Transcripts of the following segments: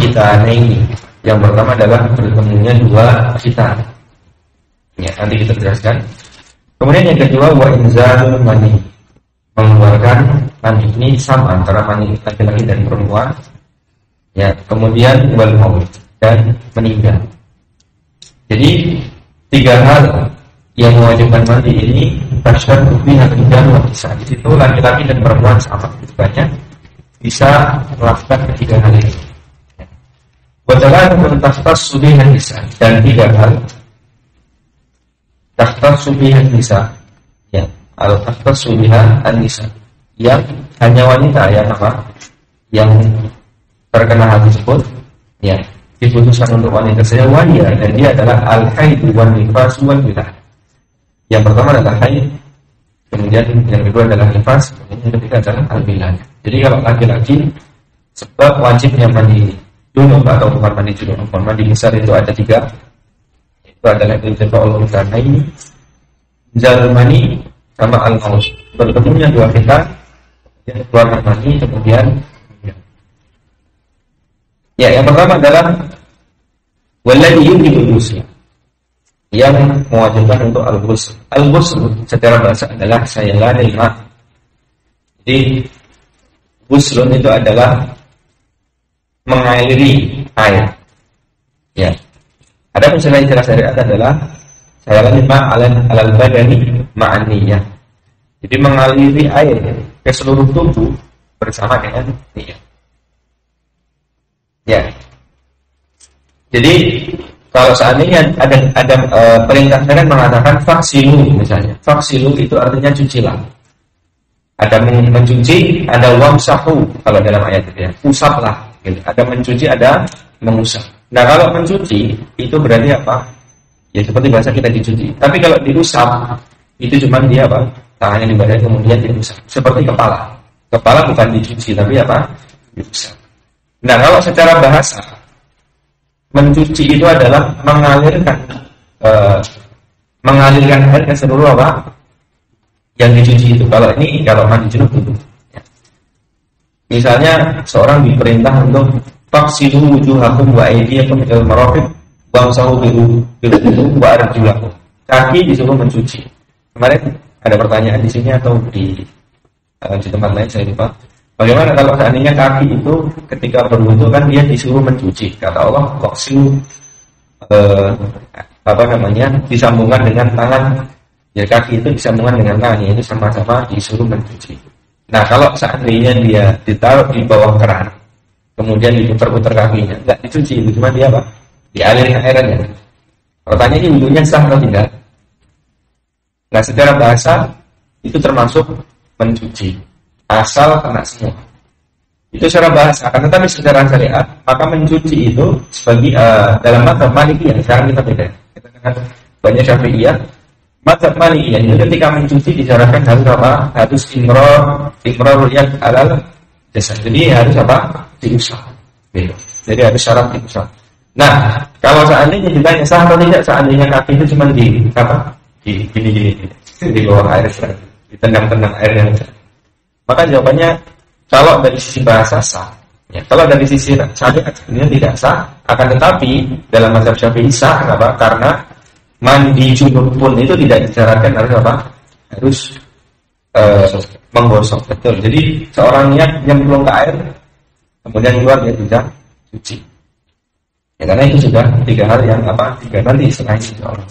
khitanaini. Yang pertama adalah bertemunya dua khitan. Ya, nanti kita jelaskan. Kemudian yang kedua wa inzalul mani, mengeluarkan mani. Ini sama antara mani laki-laki dan perempuan. Ya, kemudian wal maut, dan meninggal. Jadi tiga hal yang mewajibkan mandi ini tasyabbah biha rijal wa nisa. Di situ laki-laki dan perempuan sama banyak bisa melakukan ketiga hal ini. Wadalah tahtas subihan nisa, dan tiga hal tahtas subihan nisa, ya, al tahtas subihan nisa, yang hanya wanita yang apa? Yang terkena hal tersebut, ya, diputuskan untuk wanita saja wahia, dan dia adalah al-haid wan nifas wal wilah. Yang pertama adalah haid, kemudian yang kedua adalah nifas, kemudian yang ketiga adalah al-wilah. Jadi kalau laki-laki sebab wajibnya mandi junub atau bukan mandi junub, mandi besar itu ada tiga. Itu adalah intifa'ul hutanaini, inzalul mani, sama al-maut. Bertemunya dua khitan, kemudian keluarkan mani, kemudian ya, yang pertama adalah walladhi yujibul ghusl, yang mewajibkan untuk al-ghusl. Al-ghusl secara bahasa adalah sayalani ma. Jadi ghuslun itu adalah mengaliri air. Ya. Ada istilah syariat adalah sayalani ma alal badani ma'an niyah. Jadi mengaliri air ke seluruh tubuh bersama dengan niyah. Ya. Jadi kalau seandainya ada perintah syariat mengatakan faksilu misalnya. Faksilu itu artinya cucilah. Ada mencuci, ada wamsahu kalau dalam ayat itu ya. Usaplah. Gitu. Ada mencuci, ada mengusap. Nah kalau mencuci itu berarti apa? Ya seperti bahasa kita dicuci. Tapi kalau diusap itu cuma dia apa? Tangannya dibalik kemudian diusap. Seperti kepala. Kepala bukan dicuci tapi apa? Diusap. Nah kalau secara bahasa mencuci itu adalah mengalirkan air ke seluruh apa yang dicuci itu. Kalau ini kalau mandi junub itu ya. Misalnya seorang diperintah untuk faksilu wujuhakum wa aydiyakum ilal marafiq wamsahu biwujuhikum wa arjulakum. Kaki disuruh mencuci. Kemarin ada pertanyaan di sini atau di tempat lain saya lupa. Bagaimana kalau seandainya kaki itu ketika berwudu kan dia disuruh mencuci? Kata Allah, faksilu disambungkan dengan tangan. Ya kaki itu disambungkan dengan tangan, itu sama-sama disuruh mencuci. Nah kalau seandainya dia ditaruh di bawah keran, kemudian diputar-putar kakinya, enggak dicuci, itu cuma dia apa? Dialirkan airnya. Pertanyaannya wudunya sah atau tidak? Nah secara bahasa itu termasuk mencuci, asal kena semua. Itu secara bahasa. Akan tetapi secara syariat, maka mencuci itu sebagai dalam mazhab Malikiyah. Sekarang kita beda. Kita dengar banyak Syafi'iyah. Mazhab Malikiyah itu ketika mencuci disyaratkan harus apa? Harus imrarul yad alal jasad. Jadi harus apa? Diusap. Gitu. Jadi harus syarat diusap. Nah, kalau seandainya ditanya sah atau tidak, seandainya kaki itu cuma di apa? Di gini di bawah air, ditendang-tendang airnya. Maka jawabannya kalau dari sisi bahasa sah. Ya, kalau dari sisi syariat sebenarnya tidak sah. Akan tetapi dalam mazhab Syafi'i sah, kenapa? Karena mandi junub pun itu tidak disyaratkan harus apa? Harus menggosok, betul. Jadi seorang niat nyemplung ke air, kemudian keluar dia tidak cuci. Ya, karena itu sudah tiga hal yang apa? Tiga nanti setelah ini insyaallah.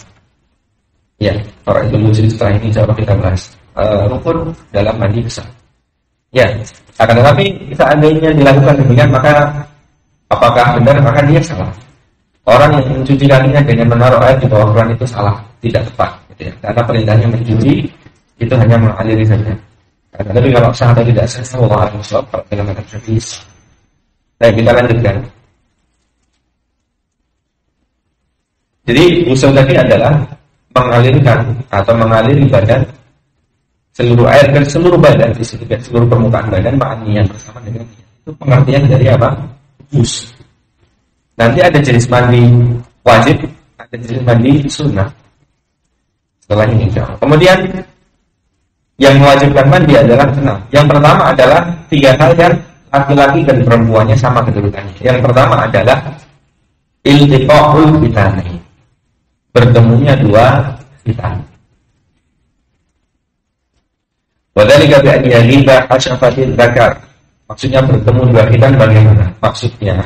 Ya, orang itu muslim setelah ini insyaallah kita bahas rukun dalam mandi besar. Ya, akan tetapi seandainya dilakukan demikian maka apakah benar? Maka dia salah. Orang yang mencuci kakinya dengan menaruh air di bawah keran itu salah, tidak tepat. Gitu ya. Karena perintahnya mencuci itu hanya mengaliri saja. Tapi kalau sah atau tidak sah, Allah alam shawab dalam mazhab Syafi'i. Baik, kita lanjutkan. Jadi usul tadi adalah mengalirkan atau mengaliri badan seluruh air ke seluruh badan, di seluruh permukaan badan, ma'aniyan bersama dengan itu pengertian dari apa? Us. Nanti ada jenis mandi wajib, ada jenis mandi sunnah. Setelah ini insyaallah. Kemudian yang mewajibkan mandi adalah 6. Yang pertama adalah 3 hal yang laki-laki dan perempuannya sama kedudukannya. Yang pertama adalah iltiqa'ul fitani, bertemunya dua fitan. Wadhalika bi an yaghiba hasyafatil dzakar. Maksudnya bertemu dua fitan bagaimana? Maksudnya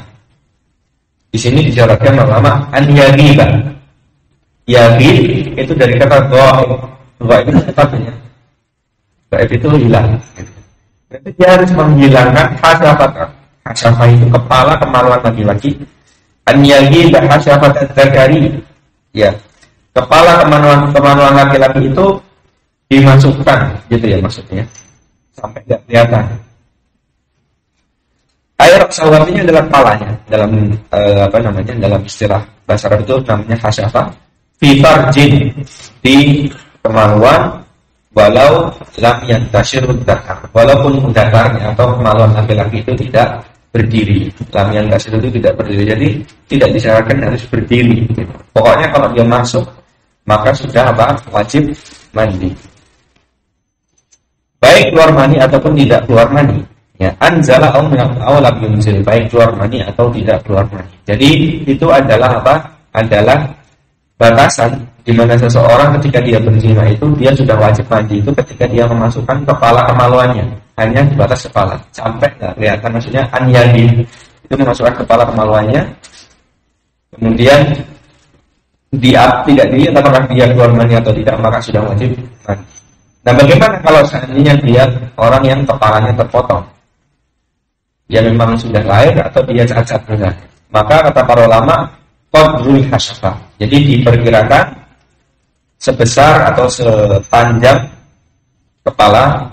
di sini disyaratkan ulama an yaghiba. Yaghib itu dari kata ghaib. Ghaib itu artinya ghaib itu hilang. Berarti dia harus menghilangkan hasyafat. Hasyafah itu kepala kemaluan laki-laki. An yaghiba hasyafatil dzakari. Ya. Kepala kemaluan laki-laki itu dimasukkan, gitu ya maksudnya, sampai tidak kelihatan. Air sawatinya adalah kepalanya dalam dalam istilah bahasa Arab itu namanya hasyafah. Fi farjin, di kemaluan, walau lam yantashirud dzakar, walaupun dzakarnya atau kemaluan laki-laki itu tidak berdiri. Lam yantashir itu tidak berdiri, jadi tidak disyaratkan harus berdiri. Pokoknya kalau dia masuk maka sudah wajib mandi. Baik keluar mani ataupun tidak keluar mani. Ya, anzala aw lam yunzil, baik keluar mani atau tidak keluar mani. Jadi itu adalah Adalah batasan di mana seseorang ketika dia berzina itu dia sudah wajib mandi itu ketika dia memasukkan kepala kemaluannya, hanya di batas kepala sampai nggak kelihatan, maksudnya anyadi itu memasukkan kepala kemaluannya, kemudian tidak dilihat apakah dia keluar mani atau tidak, maka sudah wajib mandi. Nah, bagaimana kalau seandainya dia orang yang kepalanya terpotong? Dia memang sudah lahir atau dia cacat misalnya. Maka kata para ulama, qadrul hasyafah. Jadi diperkirakan sebesar atau sepanjang kepala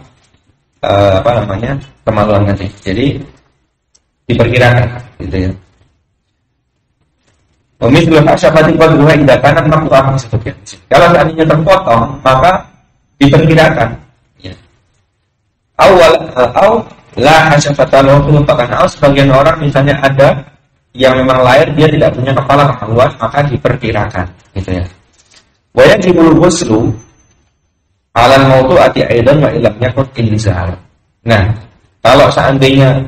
kemaluan nanti. Jadi diperkirakan gitu ya. Mithlu hasyafati qadruha idza kanat maqtu'ah disebutkan. Kalau seandainya terpotong, maka diperkirakan ya. La hasyafata lahu, bahkan sebagian orang misalnya ada yang memang lahir dia tidak punya kepala kemaluan, maka diperkirakan gitu ya. Wa yajibul ghuslu 'alal mawdu'ati aidan wa illam yakun inzal. Nah, kalau seandainya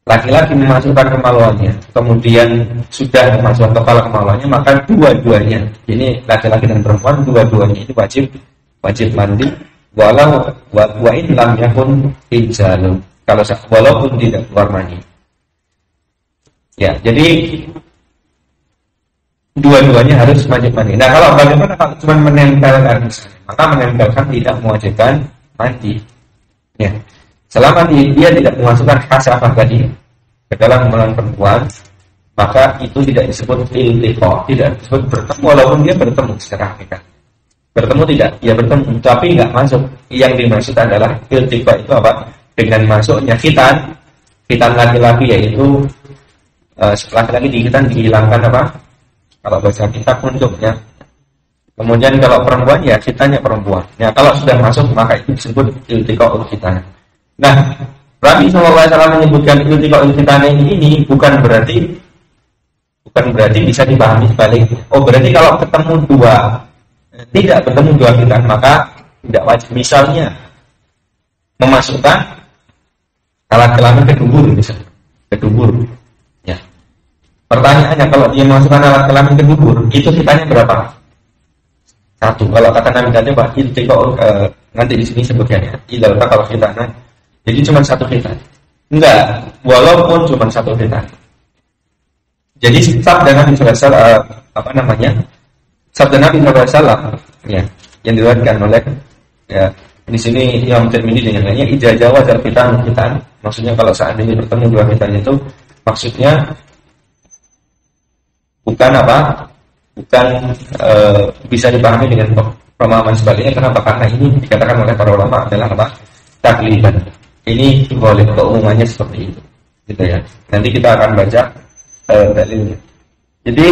laki-laki memasukkan kemaluannya, kemudian sudah memasukkan kepala kemaluannya, maka dua-duanya, ini laki-laki dan perempuan, dua-duanya itu wajib mandi, walau wa in lam yakun inzal, kalau walaupun tidak keluar mani. Ya, jadi dua-duanya harus wajib mandi. Nah, kalau bagaimana kalau cuma menempelkan, maka menempelkan tidak mewajibkan mandi. Ya, selama dia tidak memasukkan hasyafah tadi ke dalam kemaluan perempuan, maka itu tidak disebut iltiqa, tidak disebut bertemu, walaupun dia bertemu secara hakikat. Bertemu tidak, ya bertemu, tapi nggak masuk. Yang dimaksud adalah iltiqa itu apa? Dengan masuknya khitan laki-laki, yaitu laki-laki di khitan dihilangkan apa? Kalau bahasa kita kunjungnya. Kemudian kalau perempuan ya khitannya perempuan. Ya kalau sudah masuk maka itu disebut iltiqa'ul khitan. Nah, Nabi SAW menyebutkan iltiqa'ul khitan ini bukan berarti bisa dipahami sebaliknya. Oh, berarti kalau tidak bertemu dua khitan maka tidak wajib. Misalnya memasukkan alat kelamin ke dubur, misalnya ke dubur. Ya. Pertanyaannya, kalau dia memasukkan alat kelamin ke dubur, itu khitannya berapa? Satu. Kalau kata Nabi tadi Pak, nanti di sini sebutkannya. Idalka kalau khitannya, jadi cuma satu khitan. Enggak, walaupun cuma satu khitan. Jadi sabda Nabi SAW sabda Nabi SAW ya, yang diriwayatkan oleh ya di sini yang Tirmidzi dengan lainnya, idza jawaza khitan, maksudnya kalau seandainya bertemu dua khitan itu maksudnya bukan bisa dipahami dengan pemahaman sebaliknya. Kenapa? Karena ini dikatakan oleh para ulama adalah takliban. Ini boleh keumumannya seperti itu, gitu ya. Nanti kita akan baca dalilnya. Jadi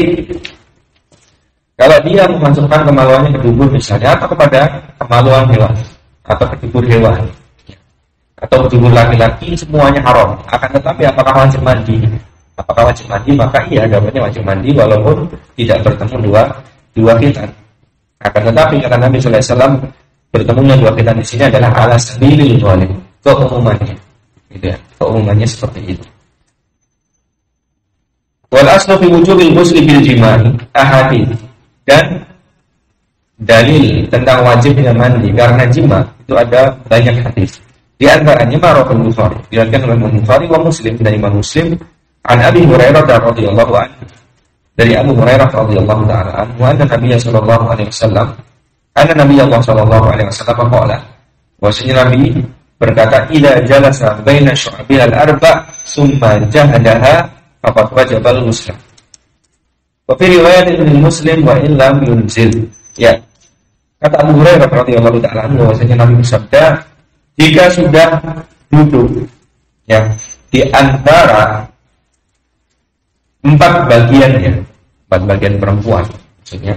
kalau dia memasukkan kemaluannya ke dubur misalnya, atau kepada kemaluan hewan, atau ke dubur hewan, atau ke dubur laki-laki, semuanya haram. Akan tetapi apakah wajib mandi? Apakah wajib mandi? Maka iya, jawabannya wajib mandi walaupun tidak bertemu dua khitan. Akan tetapi kata Nabi SAW, bertemunya dua khitan di sini adalah ala sabilil ghalib, keumumannya. gitu ya. Keumumannya seperti itu. Wal aslu fi wujubil ghusli bil jima'i ahadits. Dan dalil tentang wajibnya mandi karena jima itu ada banyak hadis. Di antaranya Marwahul Bukhari, diriwayatkan oleh Bukhari wa Muslim dari Imam Muslim an Abi Hurairah radhiyallahu anhu. Dari Abu Hurairah radhiyallahu ta'ala anhu, anna Nabi sallallahu alaihi wasallam, anna Nabi sallallahu alaihi wasallam qala, bahwasanya Nabi berkata, idza jalasa baina syu'abil al-arba' summa jahadaha faqad wajaba al-ghusl. Wa fi riwayat Ibnu Muslim wa illam yunzil. Ya. Kata Abu Hurairah radhiyallahu ta'ala anhu, bahwasanya Nabi bersabda, jika sudah duduk ya di antara empat bagian perempuan, maksudnya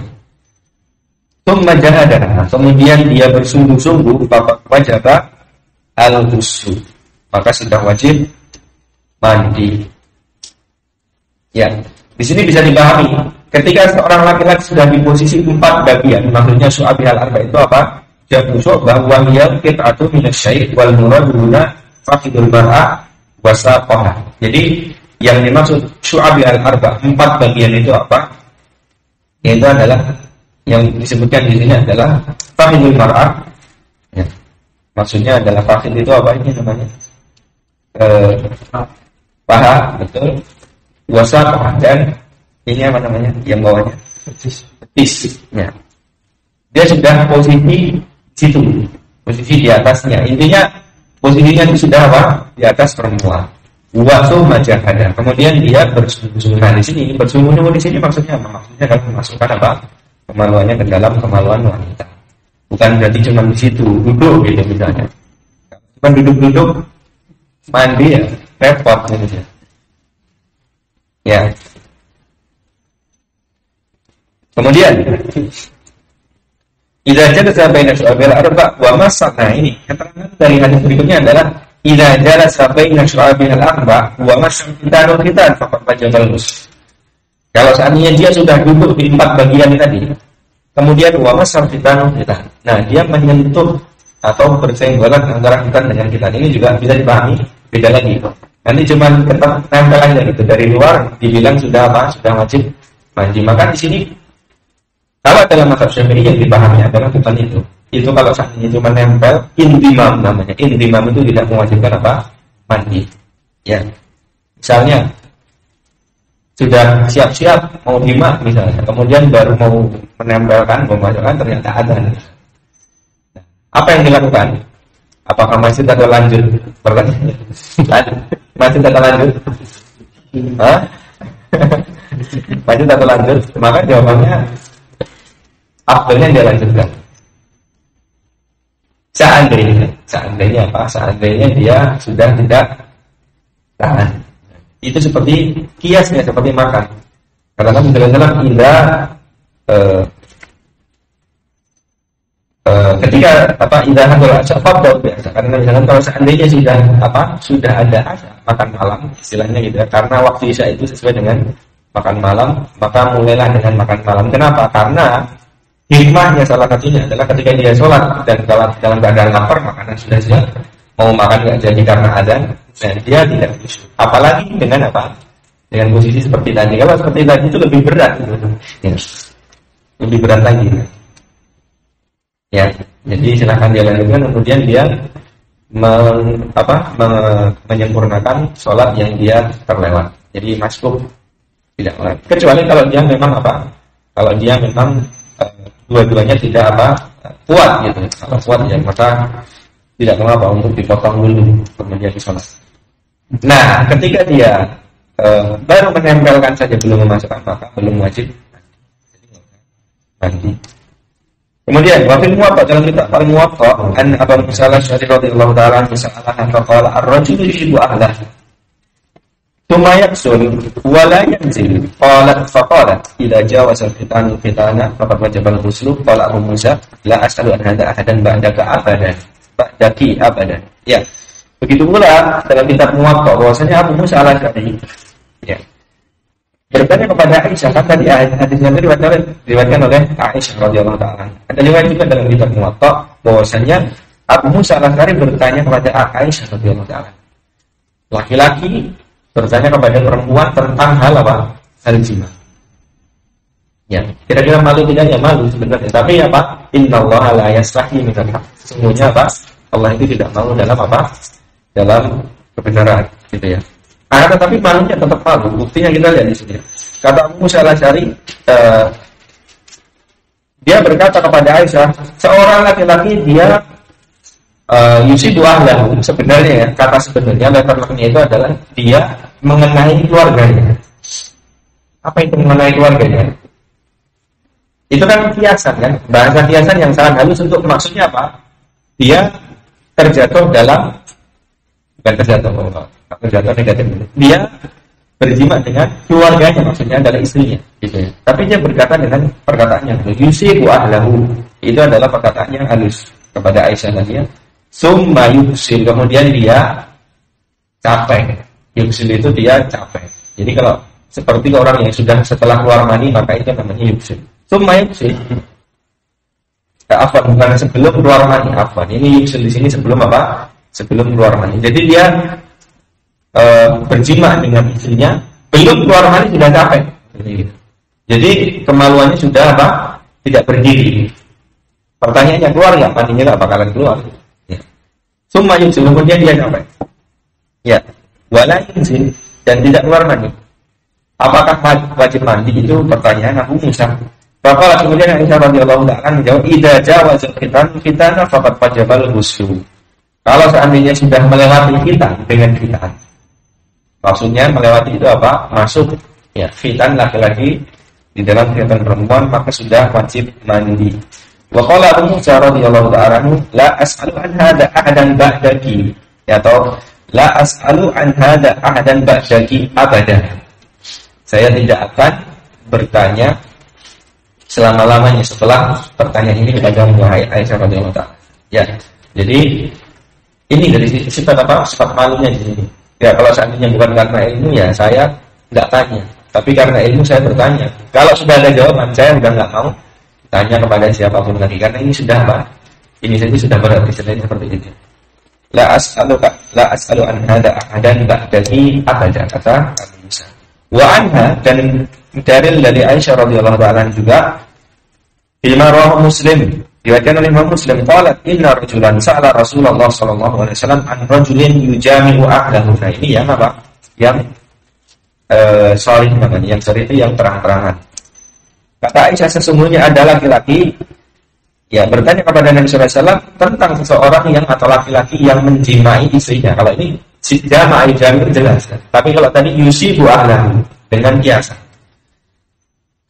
tsumma jahada, kemudian dia bersungguh-sungguh, wajib al-ghusl, maka sudah wajib mandi. Ya, di sini bisa dipahami ketika seorang laki-laki sudah di posisi empat bagian, maksudnya syu'abi al-arba itu apa? Jabusuk bahwa dia qit'atu minasyai' wal muraduna faqidul mar'a wasaqaha. Jadi yang dimaksud syu'abi al-arba, empat bagian itu apa? Itu adalah yang disebutkan di sini adalah faqidul mar'a. Ya. Maksudnya adalah faqid itu apa ini namanya? Paha, betul. Wasaqaha, dan ini apa namanya? Yang bawahnya betis. Ya. Dia sudah posisi di atasnya. Intinya posisinya itu sudah apa? Di atas perempuan. Wasu majahada. Kemudian dia bersungguh-sungguh. Nah, di sini bersungguh-sungguh di sini maksudnya apa? Maksudnya kalau memasukkan apa? Kemaluannya ke dalam kemaluan wanita. Bukan berarti cuma di situ duduk gitu misalnya. Cuma duduk-duduk mandi ya repot gitu ya. Ya. Kemudian idza jalasa baina syu'abil arba' wa massa. Nah, ini keterangan dari hadis berikutnya adalah idza jalasa baina syu'abil arba' wa massa kitanul khitan faqad wajaba al-ghusl. Kalau seandainya dia sudah duduk di empat bagian tadi, kemudian wa massa kitanul khitan. Nah, dia menyentuh atau bersenggolan antara khitan dengan khitan, ini juga bisa dipahami beda lagi. Nanti cuma tetap nempel aja gitu, dari luar dibilang sudah apa? Sudah wajib mandi. Maka di sini kalau dalam mazhab Syafi'i yang dipahami adalah bukan itu. Itu kalau seandainya cuma nempel, intimam namanya. Intimam itu tidak mewajibkan apa? Mandi. Ya. Misalnya sudah siap-siap mau jima misalnya, kemudian baru mau menempelkan, memasukkan, ternyata ada. Apa yang dilakukan? Apakah masih atau lanjut? Pertanyaannya. Masih atau lanjut? Hah? Masih atau lanjut? Maka jawabannya afdalnya dia lanjutkan. Seandainya apa? Seandainya dia sudah tidak tahan. Itu seperti kiasnya, seperti makan. Karena kan dalam indah ketika apa indah hadal asya fadl biasa. Karena misalkan kalau seandainya sudah ada asya, makan malam istilahnya gitu ya. Karena waktu isya itu sesuai dengan makan malam, maka mulailah dengan makan malam. Kenapa? Karena hikmahnya salah satunya adalah ketika dia sholat dan dalam keadaan lapar, makanan sudah siap, mau makan nggak jadi karena adzan, dan dia tidak khusyuk. Apalagi dengan apa? Dengan posisi seperti tadi. Kalau seperti tadi itu lebih berat, ya. Lebih berat lagi. Ya, jadi silahkan dia lanjutkan. Kemudian dia menyempurnakan sholat yang dia terlewat. Jadi masbuk tidak lewat. Kecuali kalau dia memang apa? Kalau dia memang dua-duanya tidak kuat gitu. Kalau kuat ya maka tidak mengapa untuk dipotong dulu kemudian sholat. Nah, ketika dia baru menempelkan saja belum memasukkan, maka belum wajib mandi. Kemudian wafil muwatta, dalam kitab al-muwatta an Abu Musa al-Asy'ari radhiyallahu ta'ala anhu qala ar-rajulu yuhibbu ahlahu thumma yaksul wa la yanzil faqala idza jawaza al-fitanu fitana faqad wajaba al-ghuslu. Qala Abu Musa la as'alu an hadha ahadan ba'daka abadan. Ya, begitu pula dalam kitab Muwatta bahwasanya Abu Musa al-Asy'ari ya bertanya kepada Aisyah, kan tadi hadisnya diriwayatkan oleh Aisyah radhiyallahu ta'ala. Ada riwayat juga dalam kitab Muwatta bahwasanya Abu Musa al-Asy'ari bertanya kepada Aisyah radhiyallahu ta'ala, Laki-laki bertanya kepada perempuan tentang hal apa? Hal jima. Ya, kira-kira malu tidak? Ya malu sebenarnya. Tapi apa? Innallaha la yastahi minal haq. Sesungguhnya apa? Allah itu tidak malu dalam apa? Dalam kebenaran, gitu ya. Tetapi malunya tetap malu. Buktinya kita lihat di sini. Kata Abu Musa al-Asy'ari, dia berkata kepada Aisyah, seorang laki-laki dia yusibu ahlahu, sebenarnya ya, kata sebenarnya letter-letternya itu adalah dia mengenai keluarganya. Apa itu mengenai keluarganya? Itu kan kiasan kan, bahasa kiasan yang sangat halus untuk maksudnya apa? Dia terjatuh dalam, bukan terjatuh negatif. Dia berjima dengan keluarganya, maksudnya adalah istrinya, gitu ya. Tapi dia berkata dengan perkataannya, yusibu ahlahu, itu adalah perkataan yang halus kepada Aisyah tadi ya. Summa yuksil, kemudian dia capek. Yuksil itu dia capek. Jadi kalau seperti orang yang sudah setelah keluar mani, maka itu namanya yuksil. Summa yuksil. Afwan, bukan sebelum keluar mani. Afwan, ini yuksil di sini sebelum apa? Sebelum keluar mani. Jadi dia berjima dengan istrinya, belum keluar mani sudah capek. Jadi kemaluannya sudah apa? Tidak berdiri. Pertanyaannya, keluar nggak? Maninya nggak bakalan keluar. Ya. Summa yuksil, kemudian dia capek. Ya, wala yunzil, dan tidak keluar mani. Apakah wajib mandi? Itu pertanyaan Abu Musa. Bapak kemudian Aisyah radhiyallahu ta'ala menjawab, idza jawaza fitana faqad wajibal ghusl. Kalau seandainya sudah melewati fitan dengan fitan, maksudnya melewati itu apa? Masuk ya fitan laki-laki di dalam fitan perempuan, maka sudah wajib mandi. Wa qala Abu Musa radhiyallahu ta'ala, la as'alu an hada ahadan ba'daki, atau la as'alu an hada ahadan ba'daki abadan. Saya tidak akan bertanya selama-lamanya setelah pertanyaan ini kepada wahai Aisyah radhiyallahu ta'ala. Ya, jadi ini dari sifat apa? Sifat malunya di sini. Ya, kalau seandainya bukan karena ilmu ya saya nggak tanya. Tapi karena ilmu saya bertanya. Kalau sudah ada jawaban, saya udah nggak mau tanya kepada siapapun lagi. Karena ini sudah apa? Ini saja sudah berat istilahnya seperti itu. La as'alu an hada ahadan ba'daki abada, kata Abu Musa. Wa anha, dan dalil dari Aisyah radhiyallahu ta'ala juga bima rawahu Muslim, diriwayatkan oleh Imam Muslim, qalat inna rajulan sa'ala Rasulullah sallallahu alaihi wasallam an rajulin yujami'u ahlahu. Nah, ini yang apa? Yang sharih namanya, yang sharih itu yang terang-terangan. Kata Aisyah, sesungguhnya ada laki-laki ya bertanya kepada Nabi sallallahu alaihi wasallam tentang seseorang yang atau laki-laki yang menjimai istrinya. Kalau ini jamaah itu jelas. Tapi kalau tadi yusibu ahlahu dengan kiasan.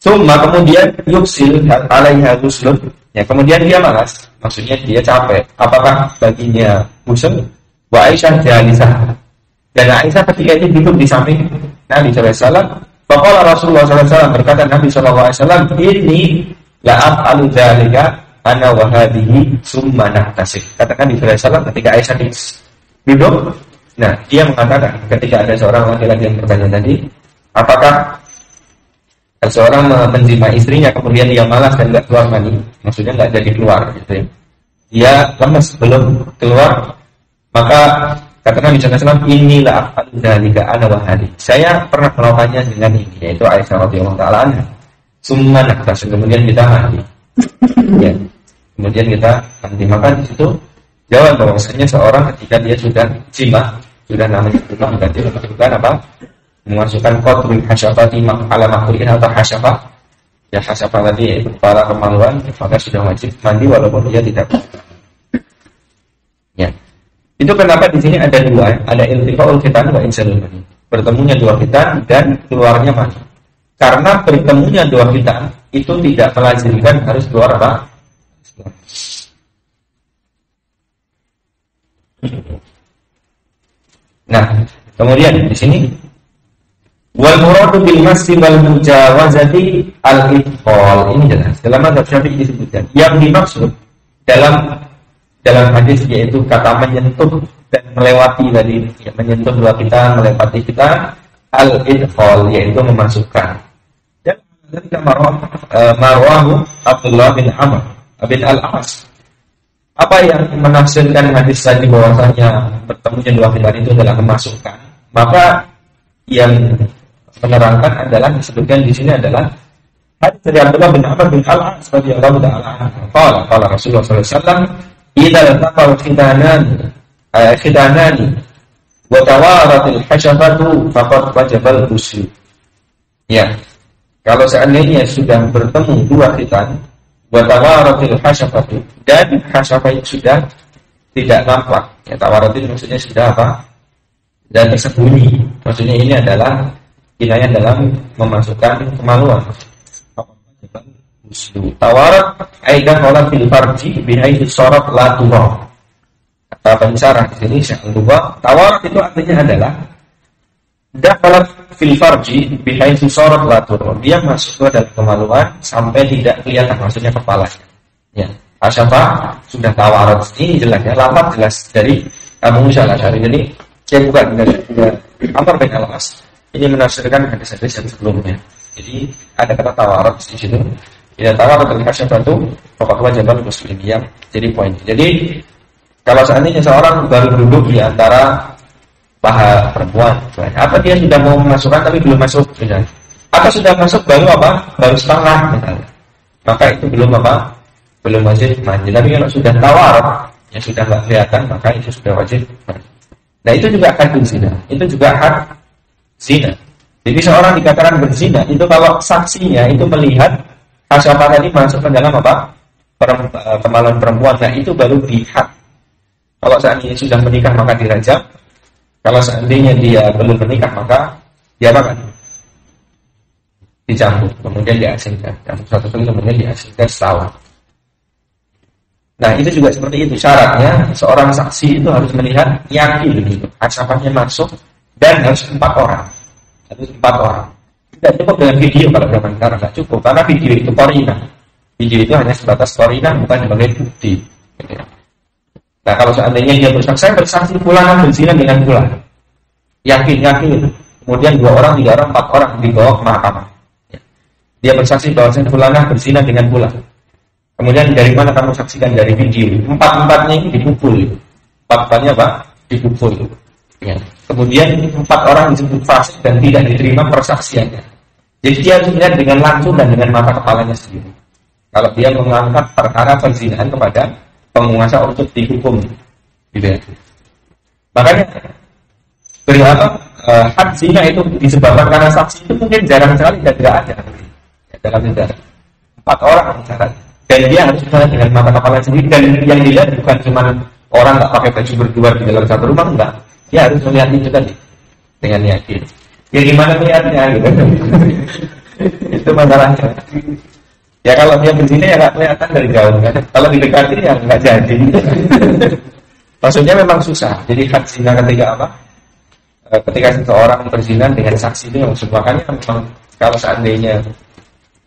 Summa, kemudian yuksil alaiha ghuslun. Ya, kemudian dia malas, maksudnya dia capek. Apakah baginya ghusl? Wa Aisyah jalisah. Dan Aisyah ketika itu duduk di samping Nabi sallallahu alaihi wasallam. Faqala Rasulullah sallallahu alaihi wasallam, berkata Nabi sallallahu alaihi wasallam, "Inni la af'alu dzalika ana wa hadhihi summa nahtasib." Katakan Nabi sallallahu alaihi wasallam ketika Aisyah duduk. Nah, dia mengatakan ketika ada seorang laki-laki yang bertanya tadi, apakah seorang menjima istrinya kemudian dia malas dan tidak keluar mani, maksudnya tidak jadi keluar, gitu ya. Dia lemas belum keluar, maka kata Nabi SAW, inilah af'alu dzalika ana wa hadi. Saya pernah melakukannya dengan ini, yaitu Aisyah radhiyallahu ta'ala anha. Summa naktas, kemudian kita mandi. Ya. Kemudian kita mandi, maka di situ jawab bahwasanya seorang ketika dia sudah jima, sudah namanya jima, berarti bukan apa? Memasukkan qadrul hasyafati ala makhlukin atau hasyafah. Ya, hasyafah tadi para kemaluan, maka sudah wajib mandi walaupun dia tidak. Ya. Itu kenapa di sini ada dua, ada iltiqaul khitan wa inzalul mani. Bertemunya dua khitan dan keluarnya mani. Karena bertemunya dua khitan itu tidak melazimkan harus keluar apa? Nah, kemudian di sini wal muradu bil masi wal mujawazati al itqal, ini jelas dalam mazhab Syafi'i disebutkan yang dimaksud dalam hadis yaitu kata menyentuh dan melewati tadi, ya, menyentuh dua kita, melewati kita, al itqal yaitu memasukkan. Dan ketika marwahu Abdullah bin Amr bin al-As, apa yang menafsirkan hadis tadi bahwasanya bertemunya dua khitan itu adalah memasukkan. Maka yang menerangkan adalah disebutkan di sini adalah hadits dari Abdullah bin Amr bin Al-As radhiyallahu ta'ala qala Rasulullah sallallahu alaihi wasallam idza taqal khidanani wa tawaratil hasyafatu faqad wajabal ghusl. Ya, kalau seandainya sudah bertemu dua khitan wa tawaratil hasyafatu dan hasyafah sudah tidak nampak. Ya, tawarat itu maksudnya sudah apa? Dan tersembunyi. Maksudnya ini adalah kinayah dalam memasukkan kemaluan. Tawarat aidan qala fil farji bihaythu sarat la tura. Kata pensyarah di sini Syekh Al-Lugha, tawarat itu artinya adalah dakhalat fil farji bihaythu sarat la tura. Dia masuk ke dalam kemaluan sampai tidak kelihatan, maksudnya kepalanya. Ya, asyafa sudah tawarat ini jelas ya, lafaz jelas dari Abu Musa al-Asy'ari. Jadi saya bukan dari Amr bin Al-As. Ini menafsirkan hadis-hadis yang sebelumnya. Jadi ada kata tawarat di situ. Ya, tawarat al-hasyafatu faqad wajabal muslim yang jadi poin. Jadi kalau seandainya seorang baru duduk di antara paha perempuan, apa dia sudah mau memasukkan tapi belum masuk misalnya. Atau sudah masuk baru apa? Baru setengah misalnya. Maka itu belum apa? Belum wajib mandi. Tapi kalau sudah tawarat, yang sudah enggak kelihatan, maka itu sudah wajib mandi. Nah, itu juga had zina. Itu juga had zina. Jadi seorang dikatakan berzina itu kalau saksinya itu melihat hasyafah tadi masuk ke dalam apa? Kemaluan perempuan. Nah, itu baru dihad. Kalau seandainya sudah menikah maka dirajam. Kalau seandainya dia belum menikah maka dia apa kan? Dicambuk, kemudian diasingkan. Cambuk satu kali kemudian diasingkan setahun. Nah, itu juga seperti itu. Syaratnya seorang saksi itu harus melihat yakin begitu. Hasyafahnya masuk dan harus 4 orang. Harus 4 orang. Tidak cukup dengan video kalau zaman sekarang, tidak cukup karena video itu korina. Video itu hanya sebatas korina, bukan sebagai bukti. Nah, kalau seandainya dia bersaksi fulan berzina dengan fulan, yakin. Kemudian 2 orang, 3 orang, 4 orang dibawa ke mahkamah. Dia bersaksi bahwa fulan berzina dengan fulan. Kemudian dari mana kamu saksikan? Dari video. 4-4-nya ini dipukul. 4-4-nya apa? Dipukul. Ya. Kemudian 4 orang disebut fasik dan tidak diterima persaksiannya. Jadi dia harus melihat dengan langsung dan dengan mata kepalanya sendiri. Kalau dia mengangkat perkara perzinahan kepada penguasa untuk dihukum, gitu ya. Makanya berapa had zina itu disebabkan karena saksi itu mungkin jarang sekali dan tidak ada ya, dalam negara. 4 orang misalnya. Dan dia harus melihat dengan mata kepala sendiri. Dan yang dilihat bukan cuma orang nggak pakai baju berdua di dalam satu rumah, enggak. Dia harus melihat itu tadi dengan yakin. Ya gimana melihatnya gitu. Itu masalahnya. Ya kalau dia berzina ya nggak kelihatan dari jauh kan. Kalau didekati ya nggak jadi. Maksudnya memang susah. Jadi had zina ketika apa? Ketika seseorang berzina dengan saksi itu yang makanya memang kalau seandainya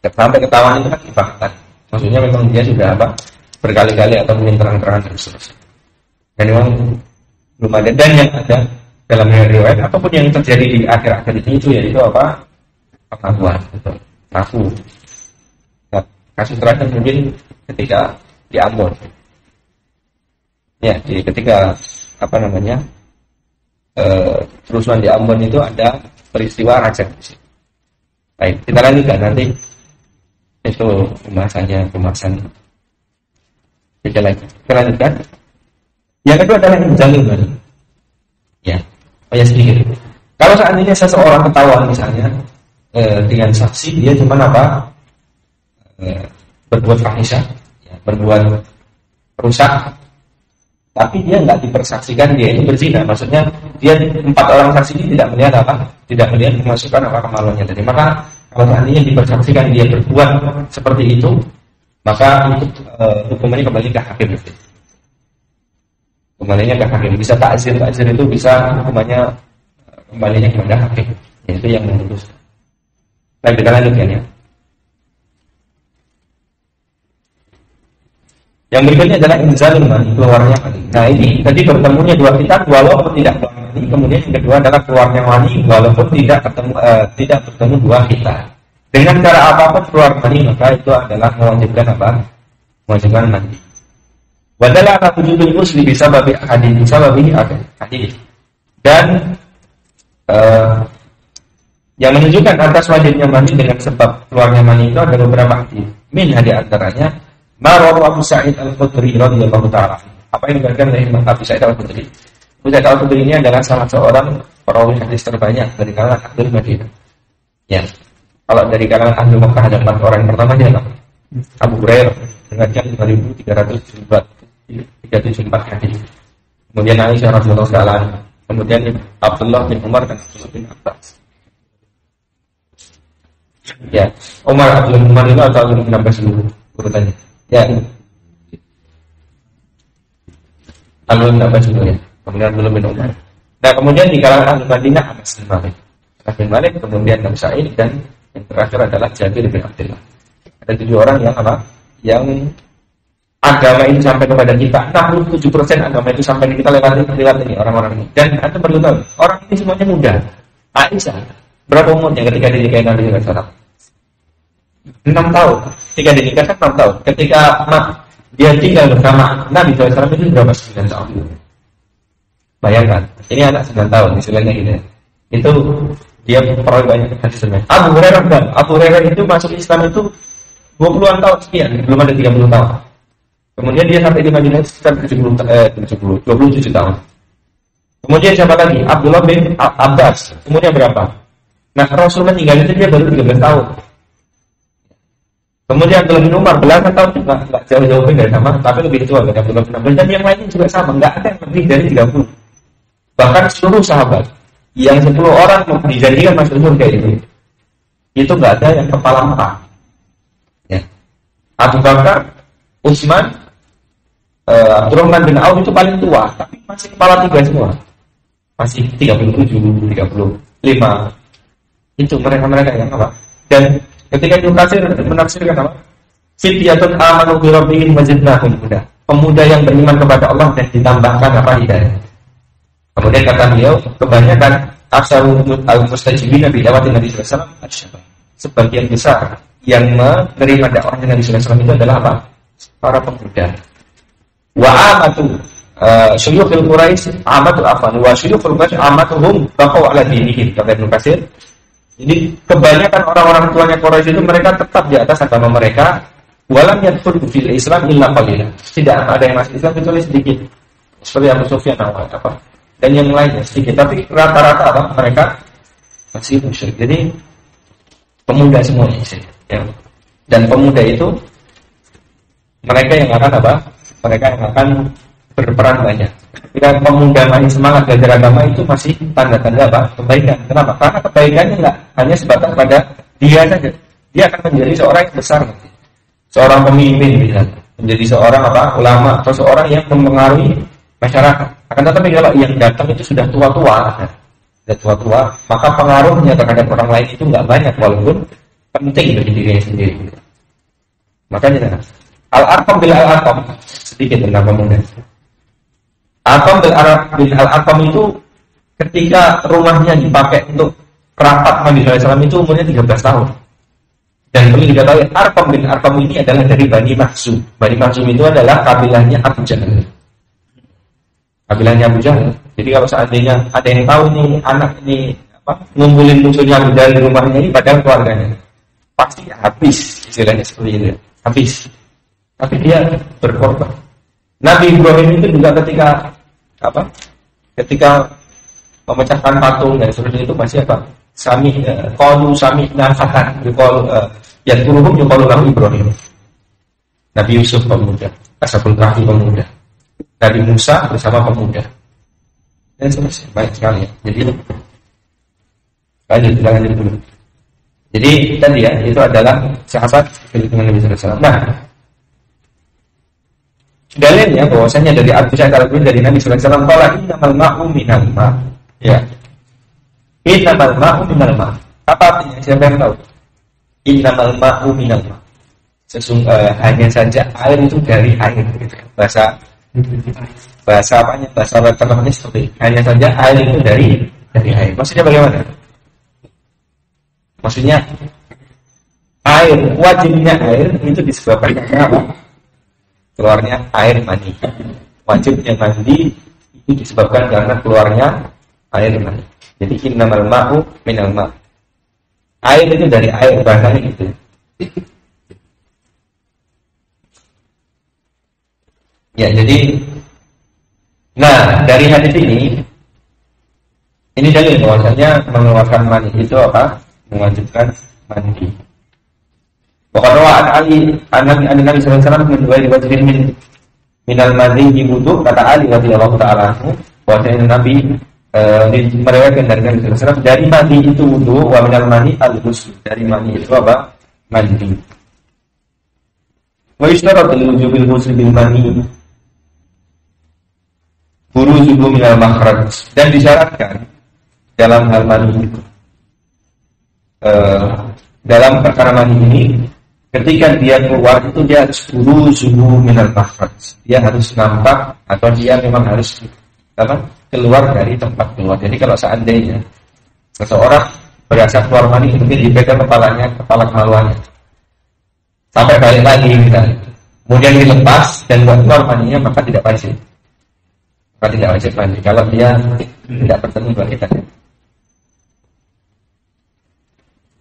sampai ketahuan itu kan dibakar. Maksudnya memang dia sudah apa? Berkali-kali atau mungkin terang-terangan terus. Dan memang belum ada. Dan yang ada dalam riwayat apapun yang terjadi di akhir-akhir itu yaitu apa? Pengakuan. Ngaku. Nah, kasus terakhir mungkin ketika di Ambon. Ya, ketika apa namanya? Kerusuhan di Ambon itu ada peristiwa rajam. Baik, kita lanjutkan nanti itu pembahasan kita lanjutkan. Yang kedua adalah inzalul mani. Ya, sedikit. Kalau seandainya seseorang ketahuan misalnya dengan saksi dia cuma apa? Berbuat fahisyah, ya, berbuat rusak. Tapi dia nggak dipersaksikan dia itu berzina. Maksudnya dia 4 orang saksi ini tidak melihat apa? Tidak melihat memasukkan apa kemaluannya tadi. Maka kalau seandainya dipersaksikan dia berbuat seperti itu, maka itu hukumannya kembali ke hakim. Kembalinya ke hakim. Bisa ta'zir itu bisa hukumannya kembalinya kepada hakim. Itu yang memutuskan. Baik, kita lanjutkan ya. Yang berikutnya adalah inzalul mani, keluarnya mani. Nah ini tadi bertemunya 2 khitan walaupun tidak keluar mani. Kemudian yang kedua adalah keluarnya mani walaupun tidak bertemu 2 khitan. Dengan cara apapun keluar mani maka itu adalah mewajibkan apa? Mewajibkan mandi. Wadalah wujudul muslim bisa babi hadis. Dan Yang menunjukkan atas wajibnya mandi dengan sebab keluarnya mani itu ada beberapa hadis. Min di antaranya Marwahu Abu Sa'id Al-Khudri radhiyallahu ta'ala. Apa yang dikatakan oleh Imam Abu Sa'id Al-Khudri? Abu Sa'id Al-Khudri ini adalah salah seorang perawi hadis terbanyak dari kalangan ahli Madinah. Ya. Kalau dari kalangan ahli Mekah ada 4 orang. Yang pertama adalah Abu Hurairah dengan 5.374 hadis. Kemudian Aisyah radhiyallahu ta'ala. Kemudian Abdullah bin Umar dan Abdullah bin Abbas. Ya, Abdullah bin Umar itu atau Abdullah bin Abbas dulu urutannya. Ya, Abdullah bin Abbas dulu ya. Kemudian Abdullah bin Umar. Nah, kemudian di kalangan ahli Madinah Anas bin Malik. Anas bin Malik, kemudian Abu Sa'id, dan yang terakhir adalah Jabir bin Abdullah. Ada 7 orang yang apa? Yang agama ini sampai kepada kita. 67% agama itu sampai kita lewat ini orang-orang ini. Dan Anda perlu tahu, orang ini semuanya muda. Aisyah berapa umurnya ketika dinikahi Nabi SAW? 6 tahun. Ketika dinikahkan 6 tahun. Ketika dia tinggal bersama Nabi SAW itu berapa? 9 tahun. Bayangkan, ini anak 9 tahun, istilahnya gitu ya. Itu dia peroleh banyak hadis sebenarnya. Abu Hurairah itu masuk Islam itu 20-an tahun sekian, belum ada 30 tahun. Kemudian dia sampai di Madinah sekitar 27 tahun. Kemudian siapa lagi? Abdullah bin Abbas. Umurnya berapa? Nah, Rasul meninggal itu dia baru 13 tahun. Kemudian Abdullah bin Umar belasan tahun juga nggak jauh-jauh beda sama, tapi lebih tua dari Abdullah bin Abbas. Dan yang lainnya juga sama, nggak ada yang lebih dari 30. Bahkan seluruh sahabat yang 10 orang dijanjikan masuk surga itu nggak ada yang kepala 4. Ya. Abu Bakar, Utsman, Abdurrahman bin Auf itu paling tua, tapi masih kepala 3 semua. Masih 37, 35. Itu mereka yang apa? Dan ketika Ibnu Katsir menafsirkan apa? Fityatun amanu bi rabbihim wazidnahum huda. Pemuda yang beriman kepada Allah dan ditambahkan apa hidayah. Kemudian kata beliau, kebanyakan aksarul al-mustajibina bi da'wati Nabi sallallahu alaihi wasallam. Sebagian besar yang menerima dakwahnya Nabi sallallahu alaihi wasallam itu adalah apa? Para pemuda. Wa amatu syuyukhil Quraisy amatu afan wa syuyukhul Quraisy amatuhum baqau ala dinihim, kata Ibnu Katsir. Jadi kebanyakan orang-orang tuanya Quraisy itu mereka tetap di atas agama mereka. Walam yadkhulu fil Islam illa qalilan. Tidak ada yang masuk Islam kecuali sedikit. Seperti Abu Sufyan apa? Dan yang lainnya sedikit. Tapi rata-rata apa? Mereka masih musyrik. Jadi pemuda semuanya ya. Dan pemuda itu mereka yang akan apa? Mereka yang akan berperan banyak. Ketika pemuda masih semangat belajar agama itu masih tanda-tanda apa? Kebaikan. Kenapa? Karena kebaikannya enggak hanya sebatas pada dia saja. Dia akan menjadi seorang yang besar nanti. Seorang pemimpin misalnya. Menjadi seorang apa? Ulama atau seorang yang mempengaruhi masyarakat. Akan tetapi kalau yang datang itu sudah tua-tua, maka pengaruhnya terhadap orang lain itu enggak banyak walaupun penting bagi dirinya sendiri. Makanya Al-Arqam bil Al-Arqam sedikit tentang pemuda. Arqam bin Al-Arqam itu ketika rumahnya dipakai untuk rapat Nabi SAW itu umurnya 13 tahun. Dan perlu diketahui Arqam bin Arqam ini adalah dari Bani Makhzum. Bani Makhzum itu adalah kabilahnya Abu Jahal. Kabilahnya Abu Jahal. Jadi kalau seandainya ada yang tahu nih anak ini ngumpulin musuhnya Abu Jahal di rumahnya ini padahal keluarganya, pasti habis, istilahnya seperti itu. Habis. Tapi dia berkorban. Nabi Ibrahim itu juga ketika memecahkan patung dan seterusnya itu masih apa? Qalu sami'na fatan yuqalu yadkuruhum yuqalu lahu Ibrahim. Nabi Yusuf pemuda, Ashabul Kahfi pemuda. Nabi Musa bersama pemuda. Dan seterusnya banyak sekali ya. Jadi lanjut dulu. Jadi tadi ya, itu adalah sahabat dengan Nabi sallallahu alaihi wasallam. Nah, dalilnya bahwasanya dari Abu Sa'id Al-Khudri dari Nabi sallallahu alaihi wasallam qala innamal ma'u minal ma'. Ya. Innamal ma'u minal ma'. Apa artinya? Siapa yang tahu? Innamal ma'u minal ma'. Hanya saja air itu dari air gitu. Bahasa apanya? Bahasa terjemahnya seperti hanya saja air itu dari air. Maksudnya bagaimana? Maksudnya air, wajibnya air itu disebabkan karena apa? Keluarnya air mani. Wajibnya mandi itu disebabkan karena keluarnya air mani. Jadi innamal ma'u minal ma'. Air itu dari air, bahasanya gitu. Ya, jadi dari hadis ini dalil bahwasanya mengeluarkan mani itu apa? Mewajibkan mandi. Pokoknya Ali Nabi sallallahu alaihi wasallam menjual wajibin minal mani wudu, kata Ali radhiyallahu ta'ala anhu bahwasanya Nabi meriwayatkan dari Nabi sallallahu alaihi wasallam dari mani itu wudu, wa minal mani al-ghusl, dari mani itu apa? Mandi. Wa ishtaratul wujubil ghusl bil mani buruzuhu minal makhraj, dan disyaratkan dalam hal mani itu dalam perkara mani ini ketika dia keluar itu dia harus buruzuhu minal makhraj, dia harus nampak atau dia memang harus keluar dari tempat keluar. Jadi kalau seandainya seseorang berasa keluar mani, mungkin dipegang kepalanya, kepala kemaluannya sampai balik lagi misalnya, kemudian dilepas dan keluar maninya, maka tidak wajib. Tidak wajib mandi kalau dia tidak bertemu dua kitanya.